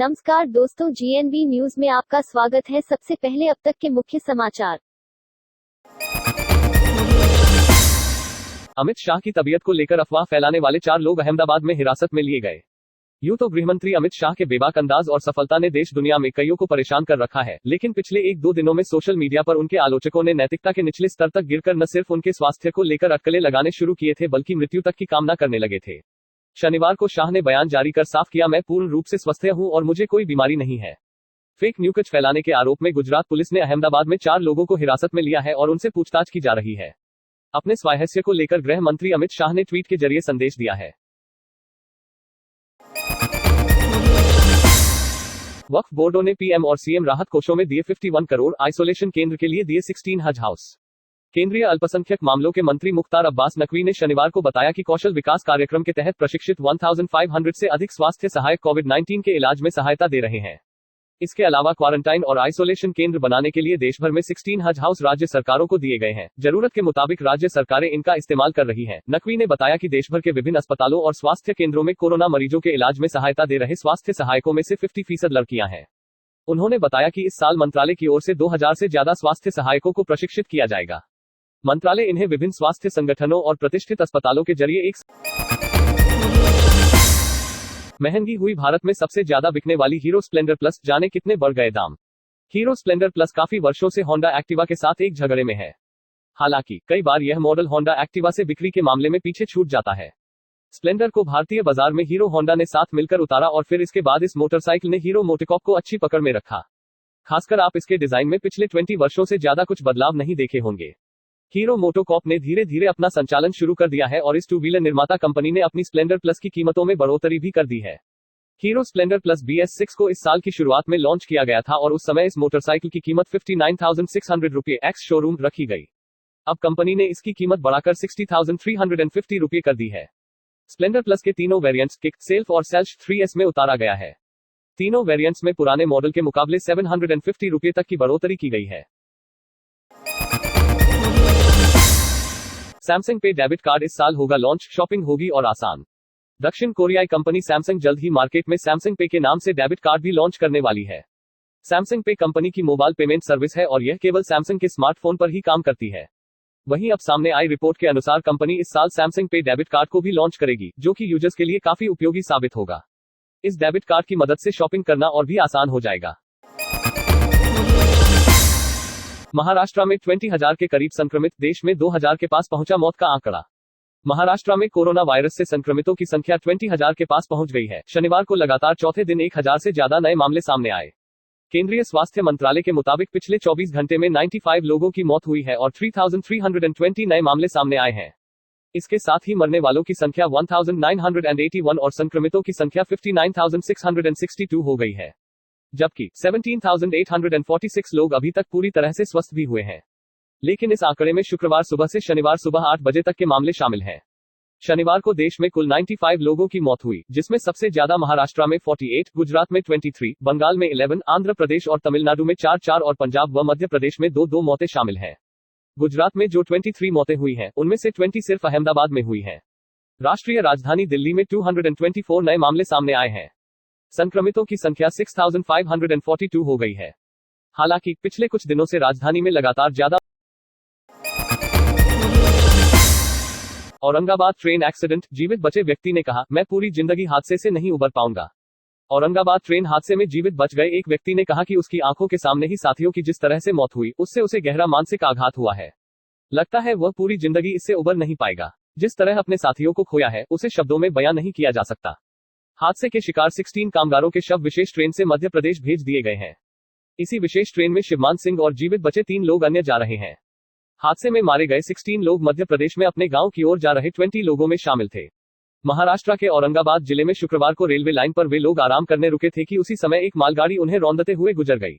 नमस्कार दोस्तों, GNB news में आपका स्वागत है। सबसे पहले अब तक के मुख्य समाचार। अमित शाह की तबीयत को लेकर अफवाह फैलाने वाले 4 लोग अहमदाबाद में हिरासत में लिए गए। यूं तो गृहमंत्री अमित शाह के बेबाक अंदाज और सफलता ने देश दुनिया में कईयों को परेशान कर रखा है, लेकिन पिछले 1-2 दिनों में सोशल मीडिया पर उनके आलोचकों ने नैतिकता के निचले स्तर तक गिरकर न सिर्फ उनके स्वास्थ्य को लेकर अटकलें लगाने शुरू किए थे, बल्कि मृत्यु तक की कामना करने लगे थे। शनिवार को शाह ने बयान जारी कर साफ किया, मैं पूर्ण रूप से स्वस्थ हूं और मुझे कोई बीमारी नहीं है। फेक न्यूज फैलाने के आरोप में गुजरात पुलिस ने अहमदाबाद में 4 लोगों को हिरासत में लिया है और उनसे पूछताछ की जा रही है। अपने स्वास्थ्य को लेकर गृह मंत्री अमित शाह ने ट्वीट के जरिए संदेश दिया है। वक्फ बोर्डों ने पीएम और सीएम राहत कोषों में दिए 51 करोड़, आइसोलेशन केंद्र के लिए दिए 16 हज हाउस। केंद्रीय अल्पसंख्यक मामलों के मंत्री मुख्तार अब्बास नकवी ने शनिवार को बताया कि कौशल विकास कार्यक्रम के तहत प्रशिक्षित 1500 से अधिक स्वास्थ्य सहायक कोविड-19 के इलाज में सहायता दे रहे हैं। इसके अलावा क्वारंटाइन और आइसोलेशन केंद्र बनाने के लिए देश भर में 16 हज हाउस राज्य सरकारों को दिए गए हैं। जरूरत के मुताबिक राज्य सरकारें इनका इस्तेमाल कर रही हैं। नकवी ने बताया कि देश भर के विभिन्न अस्पतालों और स्वास्थ्य केंद्रों में कोरोना मरीजों के इलाज में सहायता दे रहे स्वास्थ्य सहायकों में से 50% लड़कियां हैं। उन्होंने बताया कि इस साल मंत्रालय की ओर से 2000 से ज्यादा स्वास्थ्य सहायकों को प्रशिक्षित किया जाएगा। मंत्रालय इन्हें विभिन्न स्वास्थ्य संगठनों और प्रतिष्ठित अस्पतालों के जरिए एक महंगी हुई भारत में सबसे ज्यादा बिकने वाली हीरो स्प्लेंडर प्लस, जाने कितने बढ़ गए दाम। हीरो स्प्लेंडर प्लस काफी वर्षों से होंडा एक्टिवा के साथ एक झगड़े में है। हालांकि कई बार यह मॉडल होंडा एक्टिवा से बिक्री के मामले में पीछे छूट जाता है। स्प्लेंडर को भारतीय बाजार में हीरो होंडा ने साथ मिलकर उतारा और फिर इसके बाद इस मोटरसाइकिल ने हीरो मोटोकॉर्प को अच्छी पकड़ में रखा। खासकर आप इसके डिजाइन में पिछले 20 वर्षों से ज्यादा कुछ बदलाव नहीं देखे होंगे। हीरो मोटोकॉर्प ने धीरे धीरे अपना संचालन शुरू कर दिया है और इस 2 व्हीलर निर्माता कंपनी ने अपनी स्प्लेंडर प्लस की कीमतों में बढ़ोतरी भी कर दी है। हीरो स्प्लेंडर प्लस BS6 को इस साल की शुरुआत में लॉन्च किया गया था और उस समय इस मोटरसाइकिल की कीमत 59,600 रुपये एक्स शोरूम रखी गई। अब कंपनी ने इसकी कीमत बढ़ाकर 60,350 रुपये कर दी है। स्प्लेंडर प्लस के तीनों वेरिएंट्स किक, सेल्फ और सेल्फ 3S में उतारा गया है। तीनों वेरिएंट्स में पुराने मॉडल के मुकाबले 750 रुपये तक की बढ़ोतरी की गई है। सैमसंग पे डेबिट कार्ड इस साल होगा लॉन्च, शॉपिंग होगी और आसान। दक्षिण कोरियाई कंपनी सैमसंग जल्द ही मार्केट में सैमसंग पे के नाम से डेबिट कार्ड भी लॉन्च करने वाली है। सैमसंग पे कंपनी की मोबाइल पेमेंट सर्विस है और यह केवल सैमसंग के स्मार्टफोन पर ही काम करती है। वहीं अब सामने आई रिपोर्ट के अनुसार कंपनी इस साल सैमसंग पे डेबिट कार्ड को भी लॉन्च करेगी, जो कि यूजर्स के लिए काफी उपयोगी साबित होगा। इस डेबिट कार्ड की मदद से शॉपिंग करना और भी आसान हो जाएगा। महाराष्ट्र में 20,000 के करीब संक्रमित, देश में 2,000 के पास पहुंचा मौत का आंकड़ा। महाराष्ट्र में कोरोना वायरस से संक्रमितों की संख्या 20,000 के पास पहुंच गई है। शनिवार को लगातार चौथे दिन 1,000 से ज्यादा नए मामले सामने आए। केंद्रीय स्वास्थ्य मंत्रालय के मुताबिक पिछले 24 घंटे में 95 लोगों की मौत हुई है और 3,320 नए मामले सामने आए हैं। इसके साथ ही मरने वालों की संख्या 1,981 और संक्रमितों की संख्या 59,662 हो गई है, जबकि 17,846 लोग अभी तक पूरी तरह से स्वस्थ भी हुए हैं। लेकिन इस आंकड़े में शुक्रवार सुबह से शनिवार सुबह 8 बजे तक के मामले शामिल हैं। शनिवार को देश में कुल 95 लोगों की मौत हुई, जिसमें सबसे ज्यादा महाराष्ट्र में 48, गुजरात में 23, बंगाल में 11, आंध्र प्रदेश और तमिलनाडु में 4-4 और पंजाब व मध्य प्रदेश में 2-2 मौतें शामिल हैं। गुजरात में जो 23 मौतें हुई हैं, उनमें से 20 सिर्फ अहमदाबाद में हुई हैं। राष्ट्रीय राजधानी दिल्ली में 224 नए मामले सामने आए हैं। संक्रमितों की संख्या 6,542 हो गई है। हालांकि पिछले कुछ दिनों से राजधानी में लगातार ज्यादा। औरंगाबाद ट्रेन एक्सीडेंट, जीवित बचे व्यक्ति ने कहा, मैं पूरी जिंदगी हादसे से नहीं उबर पाऊंगा। औरंगाबाद ट्रेन हादसे में जीवित बच गए एक व्यक्ति ने कहा कि उसकी आंखों के सामने ही साथियों की जिस तरह से मौत हुई, उससे उसे गहरा मानसिक आघात हुआ है। लगता है वह पूरी जिंदगी इससे उबर नहीं पाएगा। जिस तरह अपने साथियों को खोया है, उसे शब्दों में बयां नहीं किया जा सकता। हादसे के शिकार 16 कामगारों के शव विशेष ट्रेन से मध्य प्रदेश भेज दिए गए हैं। इसी विशेष ट्रेन में शिवमान सिंह और जीवित बचे 3 लोग अन्य जा रहे हैं। हादसे में मारे गए 16 लोग मध्य प्रदेश में अपने गांव की ओर जा रहे 20 लोगों में शामिल थे। महाराष्ट्र के औरंगाबाद जिले में शुक्रवार को रेलवे लाइन पर वे लोग आराम करने रुके थे कि उसी समय एक मालगाड़ी उन्हें रौंदते हुए गुजर गई।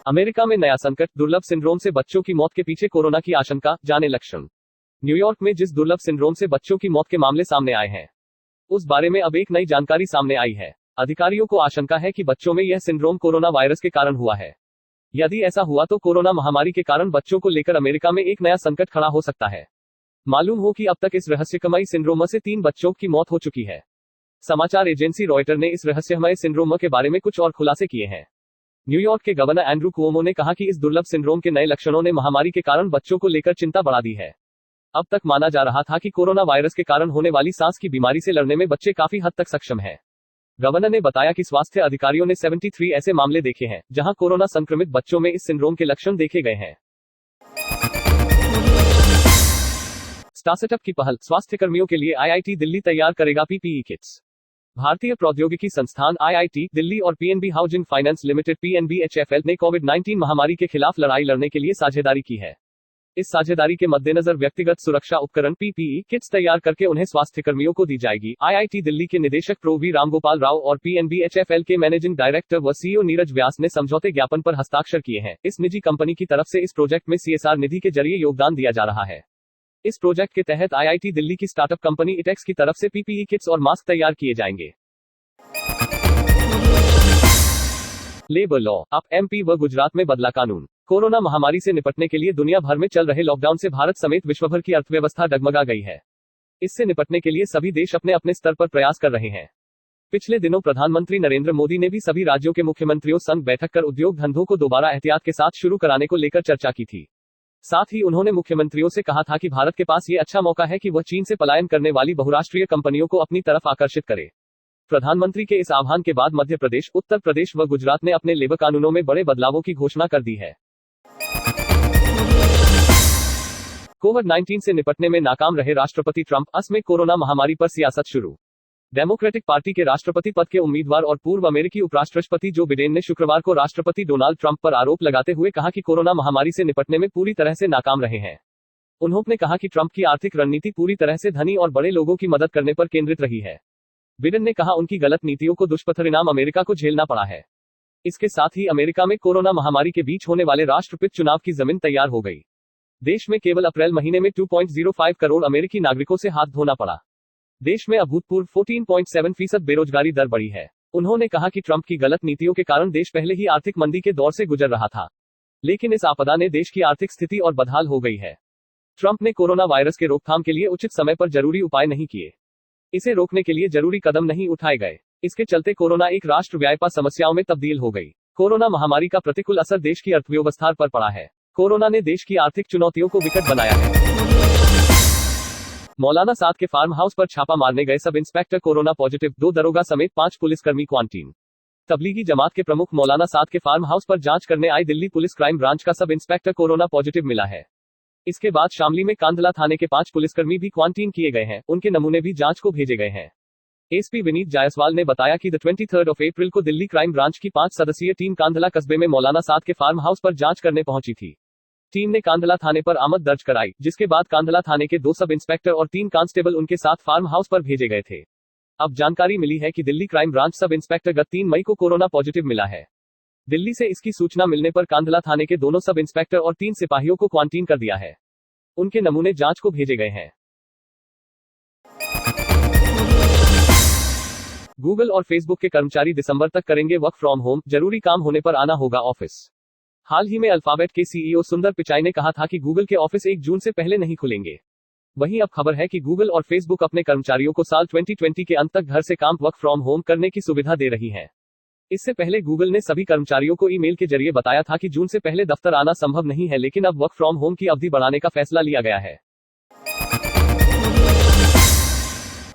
अमेरिका में नया संकट, दुर्लभ सिंड्रोम से बच्चों की मौत के पीछे कोरोना की आशंका, जाने लक्षण। न्यूयॉर्क में जिस दुर्लभ सिंड्रोम से बच्चों की मौत के मामले सामने आए हैं, उस बारे में अब एक नई जानकारी सामने आई है। अधिकारियों को आशंका है कि बच्चों में यह सिंड्रोम कोरोना वायरस के कारण हुआ है। यदि ऐसा हुआ तो कोरोना महामारी के कारण बच्चों को लेकर अमेरिका में एक नया संकट खड़ा हो सकता है। मालूम हो कि अब तक इस रहस्यमय सिंड्रोम से 3 बच्चों की मौत हो चुकी है। समाचार एजेंसी रॉयटर ने इस रहस्यमय सिंड्रोम के बारे में कुछ और खुलासे किए हैं। न्यूयॉर्क के गवर्नर एंड्रू कुओमो ने कहा कि इस दुर्लभ सिंड्रोम के नए लक्षणों ने महामारी के कारण बच्चों को लेकर चिंता बढ़ा दी है। अब तक माना जा रहा था कि कोरोना वायरस के कारण होने वाली सांस की बीमारी से लड़ने में बच्चे काफी हद तक सक्षम हैं। गवर्नर ने बताया कि स्वास्थ्य अधिकारियों ने 73 ऐसे मामले देखे हैं जहां कोरोना संक्रमित बच्चों में इस सिंड्रोम के लक्षण देखे गए हैं। स्टार्टअप की पहल, स्वास्थ्य कर्मियों के लिए आईआईटी दिल्ली तैयार करेगा पीपीई किट्स। भारतीय प्रौद्योगिकी संस्थान आईआईटी दिल्ली और पीएनबी हाउसिंग फाइनेंस लिमिटेड पीएनबीएचएफएल ने कोविड-19 महामारी के खिलाफ लड़ाई लड़ने के लिए साझेदारी की है। इस साझेदारी के मद्देनजर व्यक्तिगत सुरक्षा उपकरण पीपीई किट्स तैयार करके उन्हें स्वास्थ्य कर्मियों को दी जाएगी। आईआईटी दिल्ली के निदेशक प्रो वी रामगोपाल राव और पीएनबीएचएफएल के मैनेजिंग डायरेक्टर व सीईओ नीरज व्यास ने समझौते ज्ञापन पर हस्ताक्षर किए हैं। इस निजी कंपनी की तरफ से इस प्रोजेक्ट में सीएसआर निधि के जरिए योगदान दिया जा रहा है। इस प्रोजेक्ट के तहत आईआईटी दिल्ली की स्टार्टअप कंपनी इटेक्स की तरफ से पीपीई किट्स और मास्क तैयार किए जाएंगे। लेबर लॉ, अब एमपी व गुजरात में बदला कानून। कोरोना महामारी से निपटने के लिए दुनिया भर में चल रहे लॉकडाउन से भारत समेत विश्वभर की अर्थव्यवस्था डगमगा गई है। इससे निपटने के लिए सभी देश अपने अपने स्तर पर प्रयास कर रहे हैं। पिछले दिनों प्रधानमंत्री नरेंद्र मोदी ने भी सभी राज्यों के मुख्यमंत्रियों संग बैठक कर उद्योग धंधों को दोबारा एहतियात के साथ शुरू कराने को लेकर चर्चा की थी। साथ ही उन्होंने मुख्यमंत्रियों से कहा था कि भारत के पास ये अच्छा मौका है कि वह चीन से पलायन करने वाली बहुराष्ट्रीय कंपनियों को अपनी तरफ आकर्षित करे। प्रधानमंत्री के इस आह्वान के बाद मध्य प्रदेश, उत्तर प्रदेश व गुजरात ने अपने लेबर कानूनों में बड़े बदलावों की घोषणा कर दी है। कोविड-19 से निपटने में नाकाम रहे राष्ट्रपति ट्रंप, असम में कोरोना महामारी पर सियासत शुरू। डेमोक्रेटिक पार्टी के राष्ट्रपति पद के उम्मीदवार और पूर्व अमेरिकी उपराष्ट्रपति जो बिडेन ने शुक्रवार को राष्ट्रपति डोनाल्ड ट्रंप पर आरोप लगाते हुए कहा कि कोरोना महामारी से निपटने में पूरी तरह से नाकाम रहे हैं। उन्होंने कहा कि ट्रंप की आर्थिक रणनीति पूरी तरह से धनी और बड़े लोगों की मदद करने पर केंद्रित रही है। बिडेन ने कहा उनकी गलत नीतियों को दुष्परिणाम अमेरिका को झेलना पड़ा है। इसके साथ ही अमेरिका में कोरोना महामारी के बीच होने वाले राष्ट्रपति चुनाव की जमीन तैयार हो गई। देश में केवल अप्रैल महीने में 2.05 करोड़ अमेरिकी नागरिकों से हाथ धोना पड़ा। देश में अभूतपूर्व 14.7% बेरोजगारी दर बढ़ी है। उन्होंने कहा कि ट्रंप की गलत नीतियों के कारण देश पहले ही आर्थिक मंदी के दौर से गुजर रहा था, लेकिन इस आपदा ने देश की आर्थिक स्थिति और बदहाल हो गई है। ट्रंप ने कोरोना वायरस के रोकथाम के लिए उचित समय पर जरूरी उपाय नहीं किए। इसे रोकने के लिए जरूरी कदम नहीं उठाए गए। इसके चलते कोरोना एक राष्ट्रव्यापी समस्याओं में तब्दील हो गई। कोरोना महामारी का प्रतिकूल असर देश की अर्थव्यवस्था पर पड़ा है। कोरोना ने देश की आर्थिक चुनौतियों को विकट बनाया है। मौलाना साद के फार्म हाउस पर छापा मारने गए सब इंस्पेक्टर कोरोना पॉजिटिव, 2 दरोगा समेत 5 पुलिसकर्मी क्वारंटीन। तबलीगी जमात के प्रमुख मौलाना साद के फार्म हाउस पर जांच करने आई दिल्ली पुलिस क्राइम ब्रांच का सब इंस्पेक्टर कोरोना पॉजिटिव मिला है। इसके बाद शामली में कांधला थाने के 5 पुलिसकर्मी भी क्वारंटीन किए गए हैं। उनके नमूने भी जांच को भेजे गए हैं। एसपी विनीत जायसवाल ने बताया कि 23 अप्रैल को दिल्ली क्राइम ब्रांच की 5 सदस्यीय टीम कांधला कस्बे में मौलाना साद के फार्म हाउस पर जांच करने पहुंची थी। टीम ने कांधला थाने पर आमद दर्ज कराई, जिसके बाद कांधला थाने के 2 सब इंस्पेक्टर और 3 कांस्टेबल उनके साथ फार्म हाउस पर भेजे गए थे। अब जानकारी मिली है कि Delhi crime branch sub inspector गत 3 मई को कोरोना पॉजिटिव मिला है। दिल्ली से इसकी सूचना मिलने पर कांधला थाने के दोनों सब इंस्पेक्टर और 3 सिपाहियों को क्वारंटीन कर दिया है। उनके नमूने जांच को भेजे गए हैं। गूगल और फेसबुक के कर्मचारी दिसंबर तक करेंगे वर्क फ्रॉम होम, जरूरी काम होने पर आना होगा ऑफिस। हाल ही में अल्फाबेट के सीईओ सुंदर पिचाई ने कहा था कि गूगल के ऑफिस 1 जून से पहले नहीं खुलेंगे। वहीं अब खबर है कि गूगल और फेसबुक अपने कर्मचारियों को साल 2020 के अंत तक घर से काम वर्क फ्रॉम होम करने की सुविधा दे रही है। इससे पहले गूगल ने सभी कर्मचारियों को ईमेल के जरिए बताया था कि जून से पहले दफ्तर आना संभव नहीं है, लेकिन अब वर्क फ्रॉम होम की अवधि बढ़ाने का फैसला लिया गया है।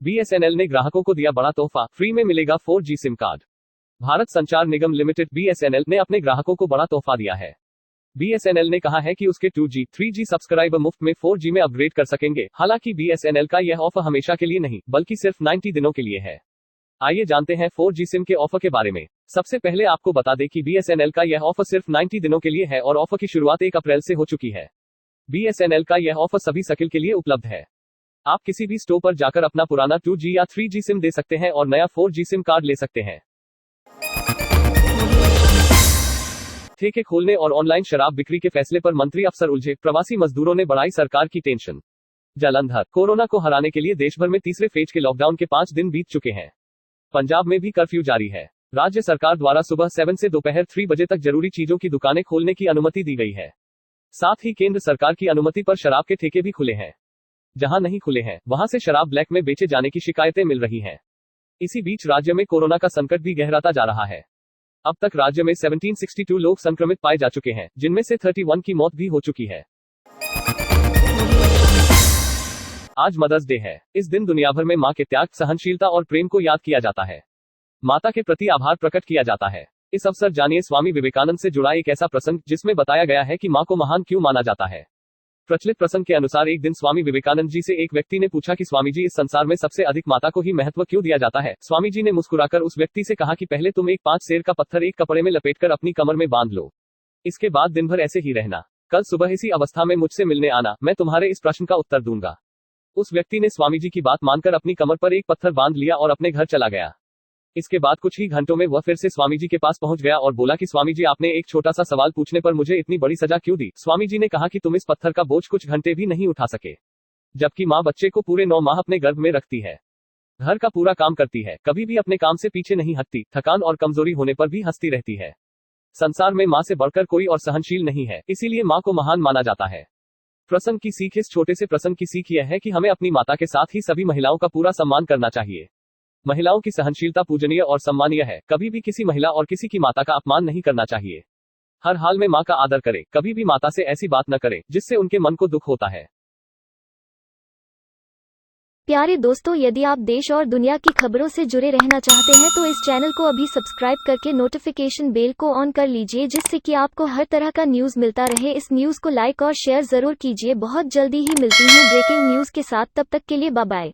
बीएसएनएल ने ग्राहकों को दिया बड़ा तोहफा, फ्री में मिलेगा 4G सिम कार्ड। भारत संचार निगम लिमिटेड बीएसएनएल ने अपने ग्राहकों को बड़ा तोहफा दिया है। बीएसएनएल ने कहा है कि उसके 2G, 3G सब्सक्राइबर मुफ्त में 4G में अपग्रेड कर सकेंगे। हालांकि बीएसएनएल का यह ऑफर हमेशा के लिए नहीं, बल्कि सिर्फ 90 दिनों के लिए है। आइए जानते हैं 4G सिम के ऑफर के बारे में। सबसे पहले आपको बता दें कि बीएसएनएल का यह ऑफर सिर्फ 90 दिनों के लिए है और ऑफर की शुरुआत 1 अप्रैल से हो चुकी है। बीएसएनएल का यह ऑफर सभी सर्किल के लिए उपलब्ध है। आप किसी भी स्टोर पर जाकर अपना पुराना 2G या 3G सिम दे सकते हैं और नया 4G सिम कार्ड ले सकते हैं। ठेके खोलने और ऑनलाइन शराब बिक्री के फैसले पर मंत्री अफसर उलझे, प्रवासी मजदूरों ने बढ़ाई सरकार की टेंशन। जालंधर, कोरोना को हराने के लिए देश भर में तीसरे फेज के लॉकडाउन के 5 दिन बीत चुके हैं। पंजाब में भी कर्फ्यू जारी है। राज्य सरकार द्वारा सुबह 7 से दोपहर 3 बजे तक जरूरी चीजों की दुकानें खोलने की अनुमति दी गई है। साथ ही केंद्र सरकार की अनुमति पर शराब के ठेके भी खुले हैं। जहां नहीं खुले हैं वहां से शराब ब्लैक में बेचे जाने की शिकायतें मिल रही हैं। इसी बीच राज्य में कोरोना का संकट भी गहराता जा रहा है। अब तक राज्य में 1762 लोग संक्रमित पाए जा चुके हैं, जिनमें से 31 की मौत भी हो चुकी है। आज मदर्स डे है। इस दिन दुनिया भर में मां के त्याग, सहनशीलता और प्रेम को याद किया जाता है। माता के प्रति आभार प्रकट किया जाता है। इस अवसर जानिए स्वामी विवेकानंद से जुड़ा एक ऐसा प्रसंग जिसमें बताया गया है कि मां को महान क्यों माना जाता है। प्रचलित प्रसंग के अनुसार एक दिन स्वामी विवेकानंद जी से एक व्यक्ति ने पूछा कि स्वामी जी, इस संसार में सबसे अधिक माता को ही महत्व क्यों दिया जाता है। स्वामी जी ने मुस्कुराकर उस व्यक्ति से कहा कि पहले तुम एक 5 सेर का पत्थर एक कपड़े में लपेटकर अपनी कमर में बांध लो। इसके बाद दिन भर ऐसे ही रहना। कल सुबह इसी अवस्था में मुझसे मिलने आना, मैं तुम्हारे इस प्रश्न का उत्तर दूंगा। उस व्यक्ति ने स्वामी जी की बात मानकर अपनी कमर पर एक पत्थर बांध लिया और अपने घर चला गया। इसके बाद कुछ ही घंटों में वह फिर से स्वामी जी के पास पहुंच गया और बोला कि स्वामी जी, आपने एक छोटा सा सवाल पूछने पर मुझे इतनी बड़ी सजा क्यों दी। स्वामी जी ने कहा कि तुम इस पत्थर का बोझ कुछ घंटे भी नहीं उठा सके, जबकि माँ बच्चे को पूरे 9 माह अपने गर्भ में रखती है, घर का पूरा काम करती है, कभी भी अपने काम से पीछे नहीं हटती, थकान और कमजोरी होने पर भी हंसती रहती है। संसार में माँ से बढ़कर कोई और सहनशील नहीं है, इसीलिए माँ को महान माना जाता है। प्रसंग की सीख। इस छोटे से प्रसंग की सीख यह है कि हमें अपनी माता के साथ ही सभी महिलाओं का पूरा सम्मान करना चाहिए। महिलाओं की सहनशीलता पूजनीय और सम्मानीय है। कभी भी किसी महिला और किसी की माता का अपमान नहीं करना चाहिए। हर हाल में माँ का आदर करें। कभी भी माता से ऐसी बात न करें जिससे उनके मन को दुख होता है। प्यारे दोस्तों, यदि आप देश और दुनिया की खबरों से जुड़े रहना चाहते हैं तो इस चैनल को अभी सब्सक्राइब करके नोटिफिकेशन बेल को ऑन कर लीजिए, जिससे कि आपको हर तरह का न्यूज़ मिलता रहे। इस न्यूज़ को लाइक और शेयर जरूर कीजिए। बहुत जल्दी ही मिलती हूँ ब्रेकिंग न्यूज़ के साथ, तब तक के लिए बाय बाय।